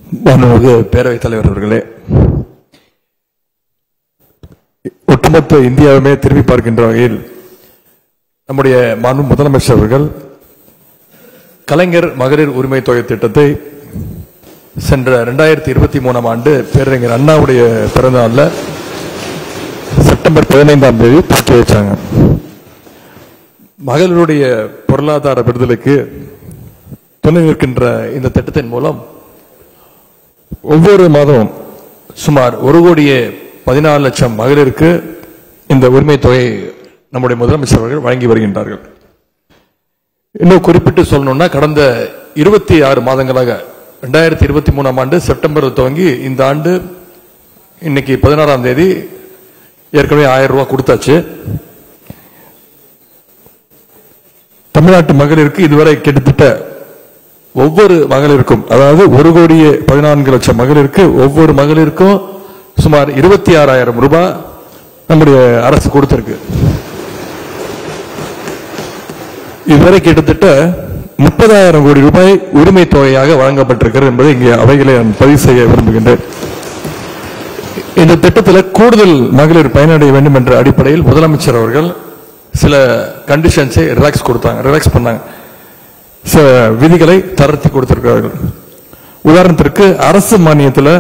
மாண்புமிகு பேரவைத் தலைவர் அவர்களே, ஒட்டுமொத்த இந்தியாவுமே திரும்பி பார்க்கின்ற வகையில் நம்முடைய மாண்பு முதலமைச்சர் அவர்கள் கலைஞர் மகளிர் உரிமை தொகை திட்டத்தை சென்ற 2023 ஆண்டு பேரறிஞர் அண்ணாவுடைய பிறந்த நாளில் செப்டம்பர் 15ஆம் தேதி துவக்கி வச்சாங்க. மகளிருடைய பொருளாதார விடுதலைக்கு துணை நிற்கின்ற இந்த திட்டத்தின் மூலம் ஒவ்வொரு மாதமும் சுமார் 1,14,00,000 மகளிருக்கு இந்த உரிமை தொகை நம்முடைய முதலமைச்சர் அவர்கள் வழங்கி வருகின்றார்கள். இன்னும் குறிப்பிட்டு சொல்லணும்னா கடந்த 26 மாதங்களாக 2023 ஆண்டு செப்டம்பர் துவங்கி இந்த ஆண்டு இன்னைக்கு 16ஆம் தேதி ஏற்கனவே 1000 ரூபாய் கொடுத்தாச்சு. தமிழ்நாட்டு மகளிருக்கு இதுவரை கிட்டத்தட்ட ஒவ்வொரு மகளிருக்கும், அதாவது 1,14,00,000 மகளிருக்கு ஒவ்வொரு மகளிருக்கும் சுமார் 26,000 ரூபாய் நம்முடைய அரசு கொடுத்திருக்கு. இதுவரை கிட்டத்தட்ட 30,000 கோடி ரூபாய் உரிமை தொகையாக வழங்கப்பட்டிருக்கிறது என்பதை இங்கே அவைகளை நான் பதிவு செய்ய விரும்புகின்றேன். இந்த திட்டத்தில் கூடுதல் மகளிர் பயனடைய வேண்டும் என்ற அடிப்படையில் முதலமைச்சர் அவர்கள் சில கண்டிஷன்ஸை ரிலாக்ஸ் பண்ணாங்க. சில விதிகளை தளர்த்தி கொடுத்திருக்கிறார்கள். உதாரணத்திற்கு அரசு மானியத்தில்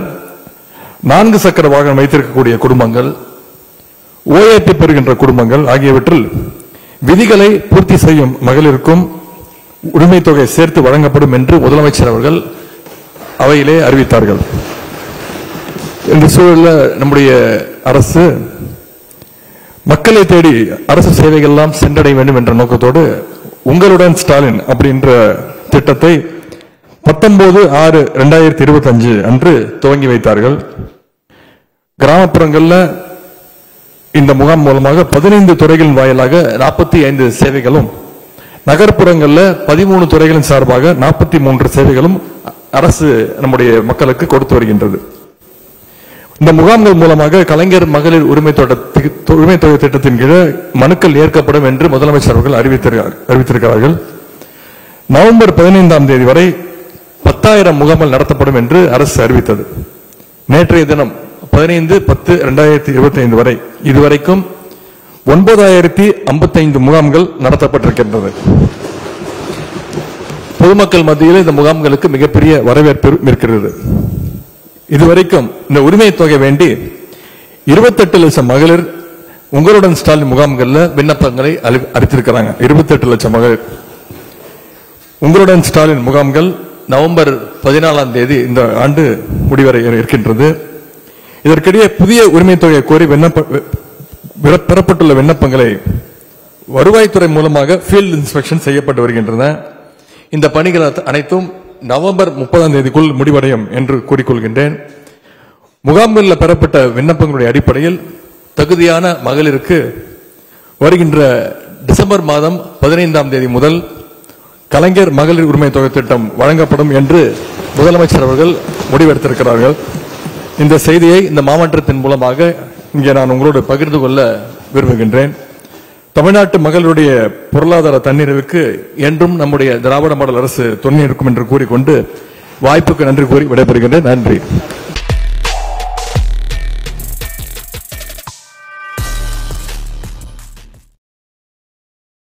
4 சக்கர வாகனம் வைத்திருக்கக்கூடிய குடும்பங்கள், ஓஏபி பெறுகின்ற குடும்பங்கள் ஆகியவற்றில் விதிகளை பூர்த்தி செய்யும் மகளிருக்கும் உரிமை தொகை சேர்த்து வழங்கப்படும் என்று முதலமைச்சர் அவர்கள் அவையிலே அறிவித்தார்கள். இந்த சூழலில் நம்முடைய அரசு மக்களை தேடி அரசு சேவைகள் எல்லாம் சென்றடைய வேண்டும் என்ற நோக்கத்தோடு உங்களுடன் ஸ்டாலின் அப்படின்ற திட்டத்தை 19/6/2025 அன்று துவங்கி வைத்தார்கள். கிராமப்புறங்களில் இந்த முகாம் மூலமாக 15 துறைகளின் வாயிலாக 45 சேவைகளும், நகர்ப்புறங்களில் 13 துறைகளின் சார்பாக 43 சேவைகளும் அரசு நம்முடைய மக்களுக்கு கொடுத்து வருகின்றது. இந்த முகாம்கள் மூலமாக கலைஞர் மகளிர் உரிமை தொகை திட்டத்தின் கீழ் மனுக்கள் ஏற்கப்படும் என்று முதலமைச்சர் அவர்கள் அறிவித்திருக்கிறார்கள். நவம்பர் 15ஆம் தேதி வரை 10,000 முகாம்கள் நடத்தப்படும் என்று அரசு அறிவித்தது. நேற்றைய தினம் 15/10/2025 வரை இதுவரைக்கும் 9,055 முகாம்கள் நடத்தப்பட்டிருக்கின்றது. பொதுமக்கள் மத்தியில் இந்த முகாம்களுக்கு மிகப்பெரிய வரவேற்பு இருக்கிறது. இதுவரைக்கும் இந்த உரிமை தொகை வேண்டி 28 லட்சம் மகளிர் உங்களுடன் ஸ்டாலின் முகாம்களில் விண்ணப்பங்களை அளித்திருக்கிறாங்க. 28 லட்சம் மகளிர் உங்களுடன் ஸ்டாலின் முகாம்கள் நவம்பர் 14ஆம் தேதி இந்த ஆண்டு முடிவரை இருக்கின்றது. இதற்கிடையே புதிய உரிமை தொகை கோரி பெறப்பட்டுள்ள விண்ணப்பங்களை வருவாய்த்துறை மூலமாக ஃபீல்ட் இன்ஸ்பெக்ஷன் செய்யப்பட்டு வருகின்றன. இந்த பணிகள் அனைத்தும் நவம்பர் 30ஆம் தேதிக்குள் முடிவடையும் என்று கூறிக்கொள்கின்றேன். முகாம்களில் பெறப்பட்ட விண்ணப்பங்களுடைய அடிப்படையில் தகுதியான மகளிருக்கு வருகின்ற டிசம்பர் மாதம் 15ஆம் தேதி முதல் கலைஞர் மகளிர் உரிமை தொகை திட்டம் வழங்கப்படும் என்று முதலமைச்சர் அவர்கள் முடிவெடுத்திருக்கிறார்கள். இந்த செய்தியை இந்த மாவட்டத்தின் மூலமாக இங்கே நான் உங்களோடு பகிர்ந்து கொள்ள விரும்புகின்றேன். தமிழ்நாட்டு மகளிருடைய பொருளாதார தன்னிறைவுக்கு என்றும் நம்முடைய திராவிட மாடல் அரசு துணை இருக்கும் என்று கூறிக்கொண்டு வாய்ப்புக்கு நன்றி கூறி விடைபெறுகின்றேன். நன்றி.